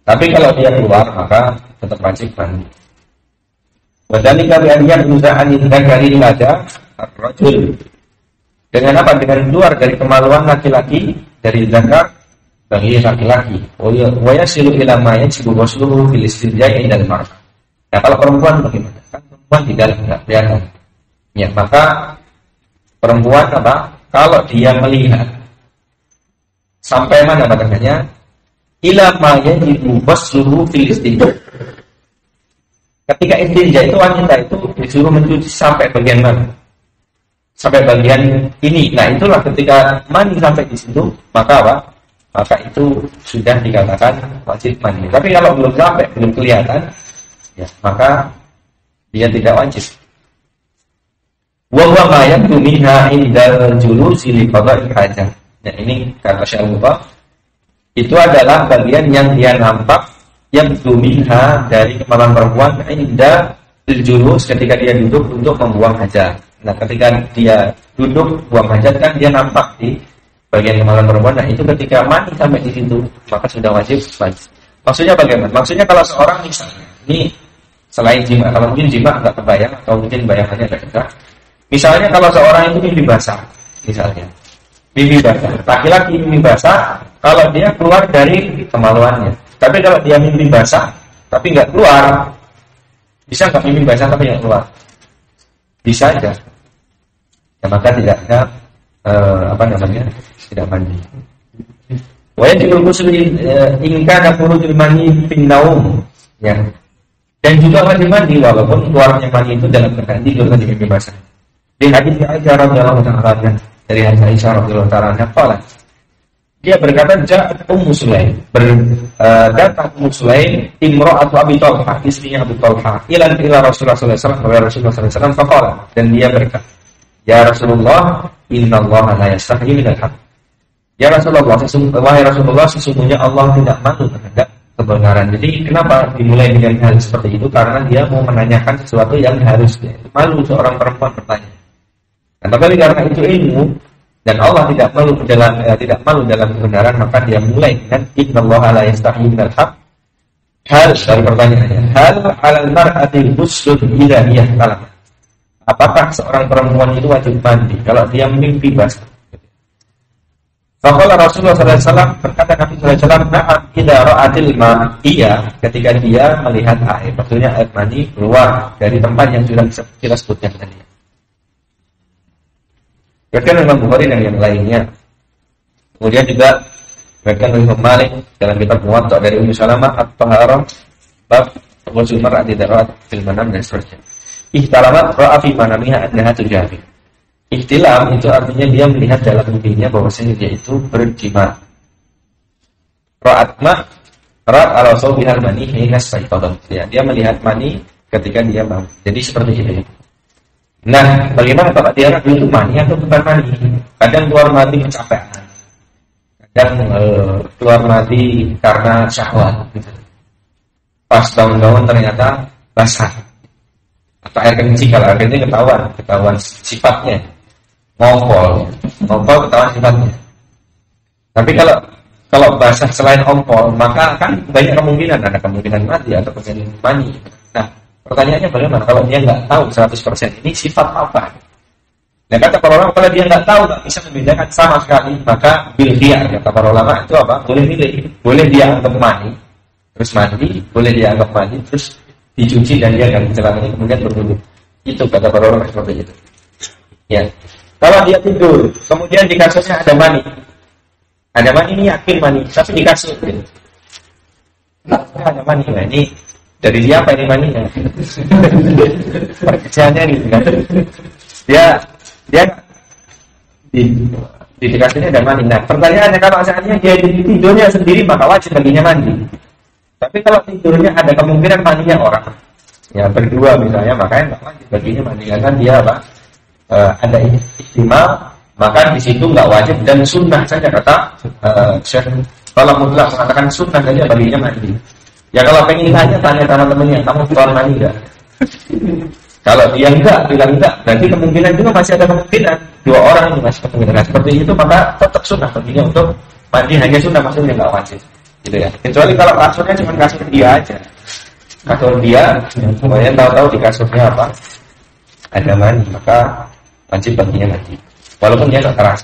Tapi kalau dia keluar maka tetap wajib mandi. Wadhalika bi an yakhruja an dzakari lada ar-rajul. Dengan apa? Dengan keluar dari kemaluan laki-laki, dari zakar bagi laki-laki. Wa yasilu ila ma yajibu ghusluhu fil istinja'i indal mar'ah. Nah, kalau perempuan bagaimana? Kan perempuan di dalam enggak kelihatan. Ya, maka perempuan apa? Kalau dia melihat sampai mana batasnya? Ila ma yajibu ghusluhu fil istinja. Ketika istinja itu wanita itu disuruh mencuci sampai bagian mana? Sampai bagian ini. Nah, itulah ketika mandi sampai di situ, maka apa? Maka itu sudah dikatakan wajib mandi. Tapi kalau belum sampai, belum kelihatan, ya, maka dia tidak wajib. Wa huwa ma yabdu minha indal julusi li qada'i hajah. Nah, ini kata Syekh Al-Mubarak, itu adalah bagian yang dia nampak yabdu minha dari kemaluan perempuan indal julus, ketika dia duduk untuk membuang hajat. Nah, ketika dia duduk buang hajat kan dia nampak di bagian kemaluan perempuan. Nah, itu ketika mandi sampai di situ maka sudah wajib mandi. Maksudnya bagaimana? Maksudnya kalau seorang misalnya ini selain jima, kalau mungkin jima nggak kebayang atau mungkin bayangannya nggak dekat. Misalnya kalau seorang itu mimpi basah, misalnya mimpi basah, laki-laki mimpi basah, kalau dia keluar dari kemaluannya. Tapi kalau dia mimpi basah tapi nggak keluar, bisa nggak mimpi basah tapi nggak keluar? Bisa aja. Ya, maka tidak ada tidak mandi. Wa yajibul ghusl in kana khurujul mani fin naum. Ya. Dan juga wajib mandi walaupun keluarnya mani itu dalam keadaan tidur tadi mimpi basah. Di hadis Aisyah radhiyallahu ta'ala, dari hadis Aisyah radhiyallahu ta'ala, qala, dia berkata, ja'at Ummu Sulaim, datang Ummu Sulaim imra'atu Abi Talha, istrinya Abu Talha, ila Rasulullah sallallahu alaihi wasallam, faqala, dan dia berkata, ya Rasulullah, innallaha la yastahyi minal haqq. Ya Rasulullah, wahai Rasulullah, sesungguhnya Allah tidak malu terhadap kebenaran. Jadi kenapa dimulai dengan hal seperti itu? Karena dia mau menanyakan sesuatu yang harusnya malu seorang perempuan bertanya. Nah, tapi karena itu ilmu dan Allah tidak malu dalam kebenaran, maka dia mulai dengan innallaha la yastahyi minal haqq. Hal dari pertanyaannya, hal 'alal mar'ati ghusl idza hiya kalam. Apakah seorang perempuan itu wajib mandi kalau dia mimpi basah? Faqala Rasulullah sallallahu alaihi wasallam, berkata Nabi sallallahu alaihi wasallam, na'am idza ra'atil ma', iya, ketika dia melihat air, maksudnya air mani keluar dari tempat yang sudah kita sebutkan tadi. Bahkan Imam Bukhari dan yang lainnya. Kemudian juga bahkan Imam Malik dalam kitab Muwatta dari Ummu Salamah at-Taharah bab ghusl mar'ati darat fil manam dan seterusnya. Ihtalamat ra'a fi manamiha annaha tujabi. Ihtilam itu artinya dia melihat dalam mimpinya bahwasanya dia itu berjima. Ra'at ala sawbihal mani hina staiqadha. Ya, dia melihat mani ketika dia bangun. Jadi seperti itu. Nah, bagaimana Bapak Tiara itu mani atau bukan mani? Kadang keluar mani kecapean, kadang keluar mani karena syahwat. Pas bangun-bangun ternyata basah atau air kencing. Kalau air kencing ketahuan sifatnya, ngopol ketahuan sifatnya. Tapi kalau Kalau basah selain ompol, maka kan banyak kemungkinan, ada kemungkinan mati atau kemungkinan mani. Nah, pertanyaannya bagaimana kalau dia nggak tahu 100% ini sifat apa? Nah, kata para ulama, kalau dia nggak tahu, nggak bisa membedakan sama sekali, maka bil khiyar, kata para ulama itu apa? Boleh milih, boleh dia anggap mani, terus mandi, boleh dia anggap mandi, terus dicuci dan dia ganti celananya kemudian berwudu. Itu kata para ulama seperti itu. Ya, kalau dia tidur, kemudian di kasurnya ada mani. Ada mani ini yakin mani, tapi di kasur gitu. Ada mani, nah ini dari siapa ini maninya? Pekerjaannya gitu kan. Dia di kasurnya ada mani. Nah, pertanyaannya kalau seandainya dia tidurnya sendiri maka wajib baginya mandi. Tapi kalau tidurnya ada kemungkinan maninya orang, ya berdua misalnya, makanya nggak wajib baginya mandi karena dia apa? Ada istimewa. Maka di situ nggak wajib dan sunnah saja kata Syekh. Kalau mutlak mengatakan sunnah saja baginya mandi. Ya kalau pengen tanya teman-temannya, kamu keluar mandi nggak? Kalau dia enggak, bilang enggak, berarti kemungkinan juga masih ada kemungkinan 2 orang ini masih kemungkinan. Nah, seperti itu maka tetap sunnah baginya untuk mandi, hanya sunnah maksudnya nggak wajib, gitu ya. Kecuali kalau kasurnya cuma kasur dia aja, kasur dia, kemudian tahu-tahu di kasurnya apa? Ada mandi, maka wajib baginya mandi. Walaupun dia nggak terasa.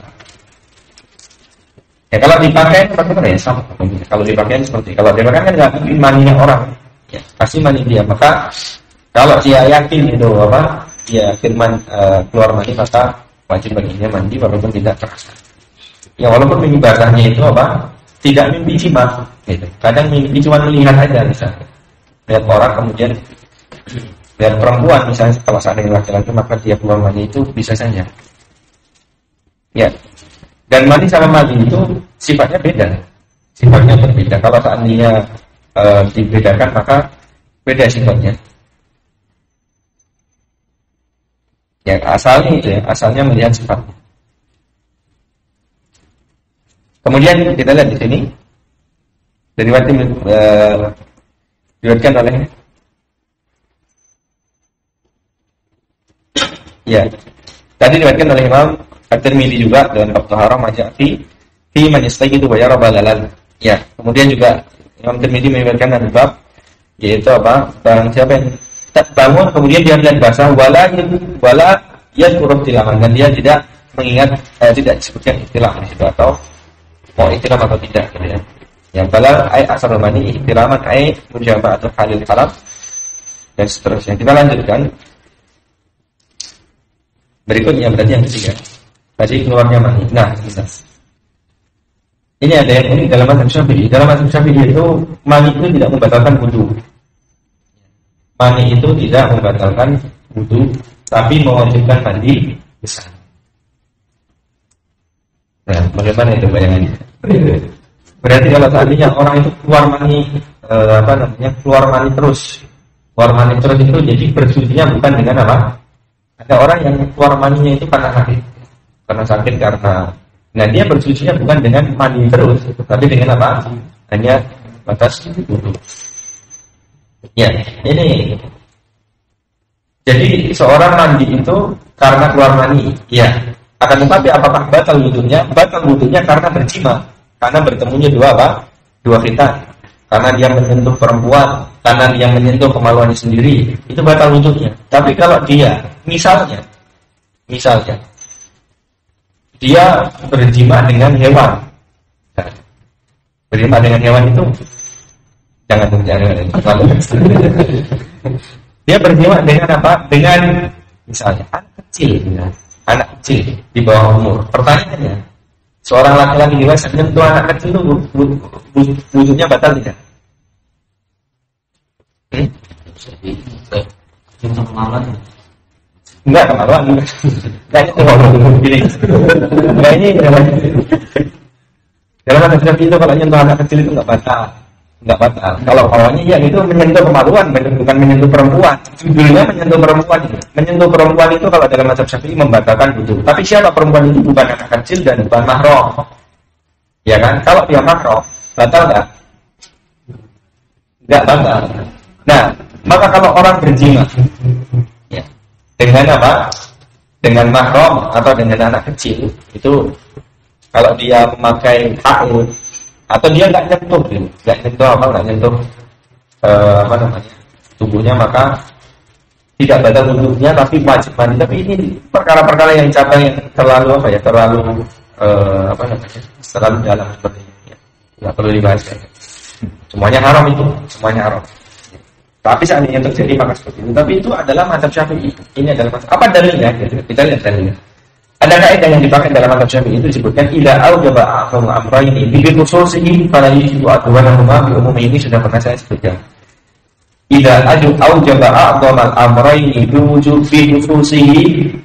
Ya kalau dipakai bagaimana ya sama. Kalau dipakai seperti kalau dipakai kan nggak mungkin maninya orang, ya, pasti mani dia. Maka kalau dia yakin itu apa, dia firman keluar mani maka wajib baginya mandi walaupun tidak terasa. Ya walaupun mimpi basahnya itu apa, tidak mimpi jima, gitu. Kadang mimpi cuma melihat aja misalnya. Lihat orang kemudian lihat perempuan misalnya, kalau seandainya laki-laki maka dia keluar mani itu bisa saja. Ya, dan mandi sama mandi itu sifatnya beda, sifatnya berbeda. Kalau seandainya dibedakan maka beda sifatnya. Ya asalnya itu ya, asalnya melihat sifatnya. Kemudian kita lihat di sini diriwayatkan oleh ya tadi diriwayatkan oleh Imam At-Tirmidzi juga dalam bab taharah majati fi man yastajidu wa yara balalan. Ya, kemudian juga Imam Tirmidzi meriwayatkan dari bab yaitu apa? Barang siapa yang bangun kemudian dia melihat basah wala yadhkuru tilaman, dan dia tidak mengingat tidak disebutkan istilah di situ atau mau istilah atau tidak gitu ya. Yang bala ai asal mani ihtilaman ai mujaba'atul halil haram dan seterusnya. Kita lanjutkan. Berikutnya berarti yang ketiga. Tadi keluarnya mani. Nah, bisa. Ini ada yang unik dalam mazhab Syafi'i. Dalam mazhab Syafi'i itu mani itu tidak membatalkan wudu. Mani itu tidak membatalkan wudu, tapi mewajibkan mandi besar. Nah, bagaimana itu bayangannya? Berarti kalau seandainya orang itu keluar mani terus itu jadi bersucinya bukan dengan apa? Ada orang yang keluar maninya itu karena sakit karena nah dia bersucinya bukan dengan mandi terus, tapi dengan apa? Hanya batas wudu. Ya, ini. Jadi seorang mandi itu karena keluar mani, ya. Akan tetapi apakah batal wudunya? Batal wudunya karena berjima, karena bertemunya dua khitan, karena dia menyentuh perempuan, karena dia menyentuh kemaluannya sendiri, itu batal wudunya. Tapi kalau dia misalnya dia berjima dengan hewan. Berjima dengan hewan itu jangan. Dia berjima dengan apa? Dengan misalnya anak kecil di bawah umur. Pertanyaannya, seorang laki-laki dewasa menyentuh anak kecil itu wujudnya batal tidak? Enggak kemaluan. Enggak ini dalam mazhab itu kalau menyentuh anak kecil itu enggak batal. Kalau awalnya ya itu menyentuh kemaluan, bukan menyentuh perempuan. Judulnya menyentuh perempuan. Menyentuh perempuan itu kalau dalam mazhab Syafi'i membatalkan wudu. Tapi siapa perempuan itu? Bukan anak kecil dan bukan mahram. Ya kan? Kalau dia mahram, batal enggak? Enggak batal. Nah, maka kalau orang berjima ya, dengan apa? Dengan mahram atau dengan anak kecil, itu kalau dia memakai haid atau dia nggak nyentuh, nggak nyentuh apa namanya tubuhnya, maka tidak batal wudhunya tapi wajib mandi. Tapi ini perkara-perkara yang cabang yang terlalu apa ya, terlalu apa namanya, terlalu dalam seperti ini ya. Nggak perlu dibahas ya. Semuanya haram itu, semuanya haram. Tapi seandainya terjadi maka seperti itu. Tapi itu adalah mazhab Syafi'i. Ini adalah mazhab. Apa dalilnya? Kita lihat dalilnya. Ada kaidah yang dipakai dalam mazhab Syafi'i itu disebutkan idza aujaba a'zamu amrayni bi khususihi fala yujibu adwanahuma bi umumi. Ini sudah pernah saya sebutkan. Idza aujaba a'zamu amrayni bi wujubi khususihi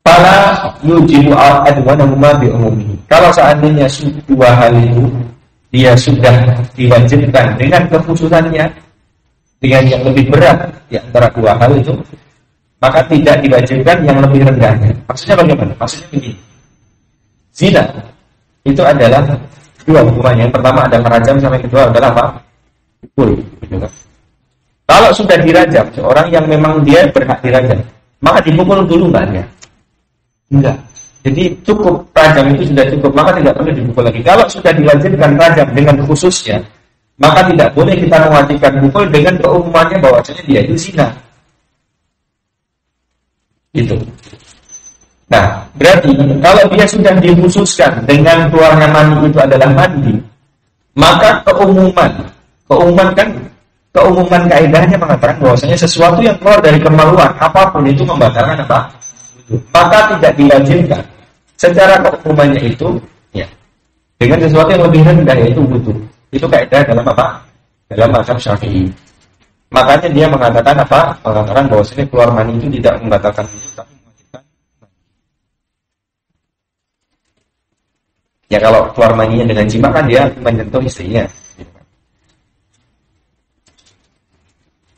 fala yujibu adwanahuma bi umumi. Kalau seandainya dua hal itu dia sudah diwajibkan dengan kekhususannya, dengan yang lebih berat di antara dua hal itu, maka tidak diwajibkan yang lebih rendahnya. Maksudnya bagaimana? Maksudnya begini. Zina itu adalah dua hukuman. Yang pertama adalah rajam, sama yang kedua adalah apa? Pukul. Kalau sudah dirajam, seorang yang memang dia berhak dirajam, maka dipukul dulu enggak? Enggak. Jadi cukup rajam itu sudah cukup, maka tidak perlu dipukul lagi. Kalau sudah diwajibkan rajam dengan khususnya, maka tidak boleh kita mewajibkan pukul dengan keumumannya bahwasanya dia itu zina. Gitu. Nah, berarti kalau dia sudah dikhususkan dengan keluarnya mani itu adalah mandi, maka keumuman kaidahnya mengatakan bahwasanya sesuatu yang keluar dari kemaluan apapun itu membatalkan apa? Maka tidak diwajibkan secara keumumannya itu ya dengan sesuatu yang lebih rendah, yaitu wudu. Itu kaidah dalam apa? Dalam mazhab Syafi'i. Makanya dia mengatakan apa? Mengatakan bahwasanya keluar mani itu tidak membatalkan wudu tapi mewajibkan. Ya kalau keluar maninya dengan jima kan dia menyentuh istrinya,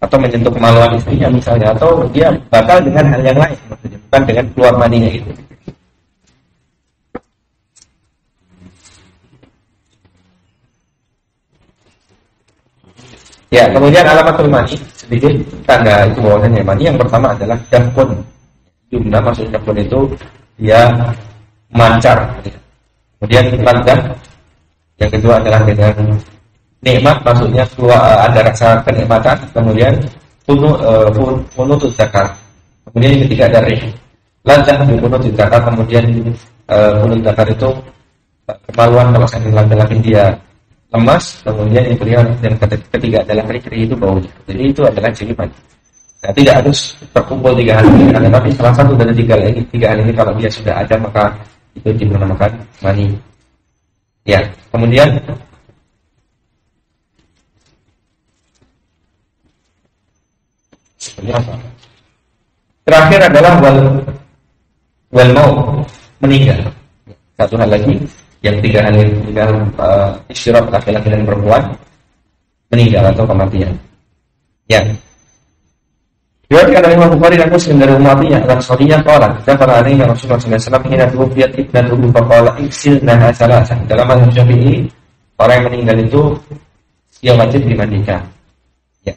atau menyentuh kemaluan istrinya misalnya, atau dia batal dengan hal yang lain, bukan dengan keluar maninya itu. Ya, kemudian alamatul mani, sedikit tanda itu bahwasanya mani. Yang pertama adalah dafkun. Jumlah maksudnya dafkun itu dia mancar. Kemudian langgam. Yang kedua adalah dengan nikmat, maksudnya keluar ada rasa kenikmatan. Kemudian punutut zakar. Kemudian yang ketiga ada rih. Langgam di punutut zakar. Kemudian punutut zakar itu kemaluan kalau seandainya laki-laki dia lemas. Kemudian yang kedua dan ketiga adalah rih itu baunya. Jadi itu adalah ciri mani. Nah, tidak harus terkumpul tiga hal ini, tapi salah satu dari tiga hal ini kalau dia sudah ada maka itu dinamakan mani. Ya, kemudian terakhir adalah wal mau, meninggal. Satu hal lagi, yang tiga hal ini meninggal, isyraq laki-laki dan perempuan, meninggal atau kematian. Ya. Diriwayatkan oleh Imam Bukhari dan Muslim dari Umayyah al-Ansariyah qala, "Dzakara alaihi Rasulullah sallallahu alaihi wasallam hina tuwfiyat ibnatuhu faqala igsilnaha salasan." Dalam mazhab Syafi'i, orang yang meninggal itu dia wajib dimandikan. Ya.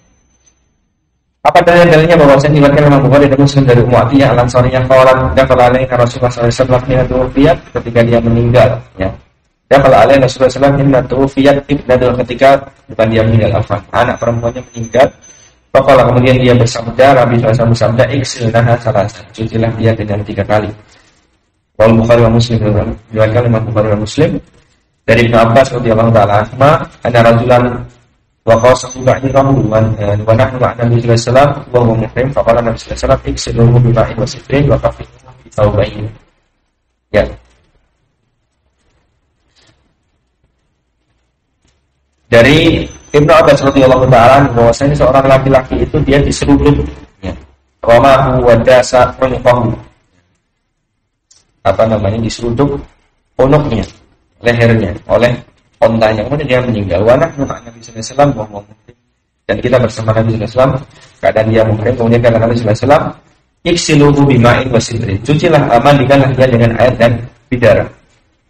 Apa dalilnya bahwasanya diriwayatkan oleh Imam Bukhari dan Muslim dari Umayyah al-Ansariyah qala, "Dzakara alaihi Rasulullah sallallahu alaihi wasallam hina tuwfiyat," ketika dia meninggal, ya. Dzakara alaihi Rasulullah sallallahu alaihi wasallam hina tuwfiyat ibnatuhu, ketika bukan dia meninggal, anak perempuannya meninggal. Faqala, kemudian dia bersabda, Nabi SAW bersabda, "Igsilnaha salasan." Cucilah dia dengan 3 kali. Wal Bukhari wa Muslim, diriwayatkan oleh Bukhari wa Muslim dari Ibnu Abbas radhiyallahu ta'ala anhu, anna rajulan wa qasahu ba'irahu wa nahnu ma'a Nabi sallallahu alaihi wasallam wa huwa muhrim, faqala Nabi sallallahu alaihi wasallam, "Igsilhu bima'in wa sidrin wa kafinuhu bi thawbayn." Ya. Dari Ibnu Abbas radhiyallahu ta'ala bahwasanya seorang laki-laki itu dia diseruduk, ya. Rama wadasa unqahu. Diseruduk unuknya, lehernya oleh ontanya. Kemudian dia meninggal. Wa nahnu ma'a Nabi sallallahu alaihi wasallam wa huwa muhrim. Dan kita bersama Nabi sallallahu alaihi wasallam keadaan dia muhrim. Kemudian kata Nabi sallallahu alaihi wasallam, "Iksiluhu bima'in wa sidrin." Cucilah, mandikanlah dia dengan air dan bidara.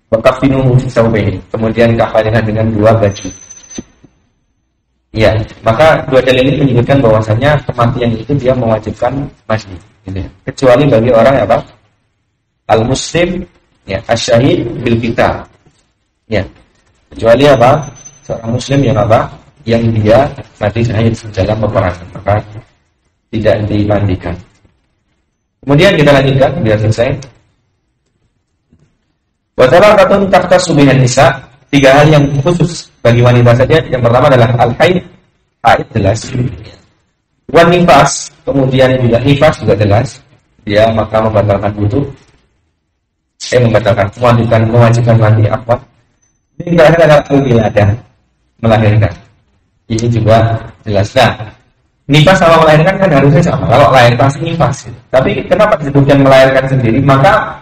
Wa kafinuhu fi thawbayn. Kemudian kafanilah dengan 2 baju. Ya, maka 2 dalil ini menyebutkan bahwasanya kematian itu dia mewajibkan mandi, gitu ya. Kecuali bagi orang apa? Al-muslim, ya, asyahid bil kitab. Ya. Kecuali apa? Seorang muslim yang apa? Yang dia mati syahid dalam peperangan, maka tidak dimandikan. Kemudian kita lanjutkan biar selesai. Wa thalathatun takhtassu bihan nisa, 3 hal yang khusus bagi wanita saja. Yang pertama adalah al-haid, haid jelas. Wan nifas, kemudian juga nifas juga jelas. Dia maka membatalkan wudu. Membatalkan mewajibkan mandi apa? Ini terakhir adalah al-wiladah, melahirkan. Ini juga jelas. Nah, nifas sama melahirkan kan harusnya sama. Kalau lahir pasti nifas. Tapi kenapa disebutkan melahirkan sendiri? Maka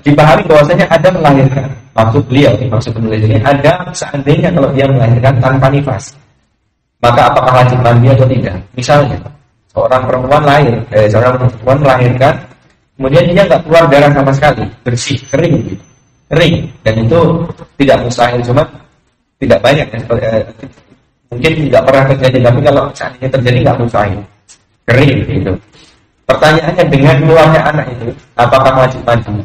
dipahami bahwasanya ada melahirkan. Maksud beliau, maksud penulis ini ada seandainya kalau dia melahirkan tanpa nifas, maka apakah wajib mandi atau tidak? Misalnya seorang perempuan melahirkan, kemudian dia nggak keluar darah sama sekali, bersih, kering, dan itu tidak mustahil, cuma tidak banyak. Mungkin tidak pernah terjadi, tapi kalau seandainya terjadi nggak mustahil, kering gitu. Pertanyaannya, dengan keluarnya anak itu, apakah wajib mandi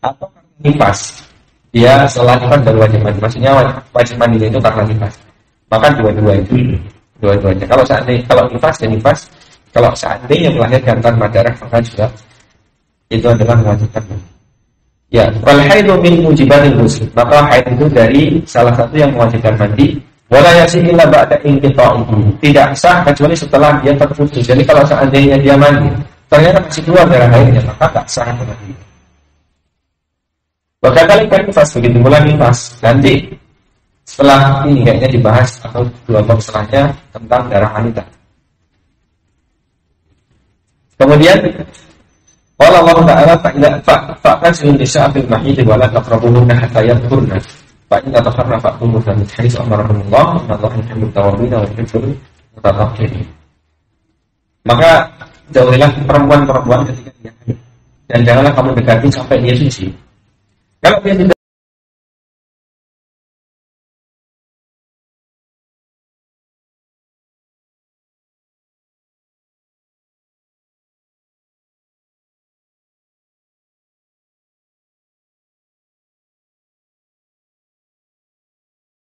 atau nifas? Dia setelah nifas baru wajib mandi. Maksudnya wajib mandi itu karena nifas. Maka dua-duanya. Kalau nifas dan nifas, kalau seandainya melahirkan tanpa darah, maka juga itu adalah mewajibkan mandi. Ya, wal haidu min mujibatil ghusl. Maka haid itu dari salah satu yang mewajibkan mandi. Wala yasih illa ba'da inqita'ihi. Tidak sah kecuali setelah dia terputus. Jadi kalau seandainya dia mandi, ternyata masih keluar darah haidnya, maka tak sah mandi. Bakal kan nifas, begitu pula nifas. Nanti setelah ini kayaknya dibahas atau 2 bab setelahnya tentang darah wanita. Kemudian qala Allah Ta'ala fa'kan silun nisa fil mahid wa la taqrabuhunna hatta yatahurna. Fa'inna taharna fa'tumuhunna min haitsu amarakumullah, innallaha yuhibbut tawwabin wa yuhibbul mutatahhirin. Maka jauhilah perempuan-perempuan ketika dia haid, dan janganlah kamu dekati sampai dia suci. Kalau dia tidak